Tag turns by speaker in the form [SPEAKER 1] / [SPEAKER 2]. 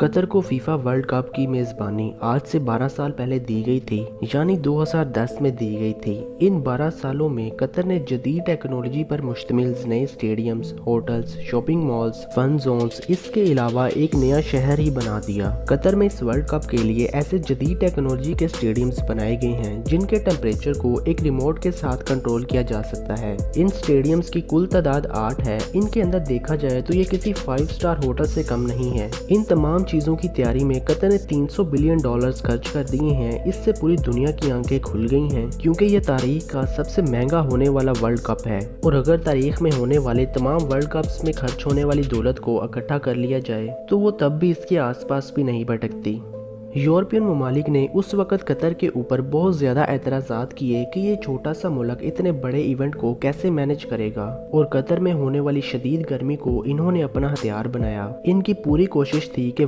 [SPEAKER 1] Qatar को FIFA world cup की मेज़बानी आज से 12 साल पहले दी गई थी, यानी 2010 में दी गई थी। इन 12 सालों में कतर ने जदीद टेक्नोलॉजी पर मुश्तमिल नए stadiums, hotels, shopping malls, fun zones, इसके अलावा एक नया शहर ही बना दिया। कतर में इस वर्ल्ड कप के लिए ऐसे जदीद टेक्नोलॉजी के स्टेडियम्स बनाए गए हैं जिनके टेम्परेचर को एक रिमोट के साथ कंट्रोल किया जा सकता है। इन स्टेडियम्स की कुल तादाद 8 है। इनके अंदर देखा जाए तो ये किसी 5 स्टार होटल से कम नहीं है। इन तमाम चीजों की तैयारी में कतर ने $300 बिलियन खर्च कर दिए हैं। इससे पूरी दुनिया की आंखें खुल गई हैं, क्योंकि यह तारीख का सबसे महंगा होने वाला वर्ल्ड कप है। और अगर तारीख में होने वाले तमाम वर्ल्ड कप्स में खर्च होने वाली दौलत को इकट्ठा कर लिया जाए तो वो तब भी इसके आसपास भी नहीं भटकती। यूरोपियन ममालिक ने उस वक़्त कतर के ऊपर बहुत ज़्यादा एतराज़ात किए कि ये छोटा सा मुल्क इतने बड़े इवेंट को कैसे मैनेज करेगा, और कतर में होने वाली शदीद गर्मी को इन्होंने अपना हथियार बनाया। इनकी पूरी कोशिश थी कि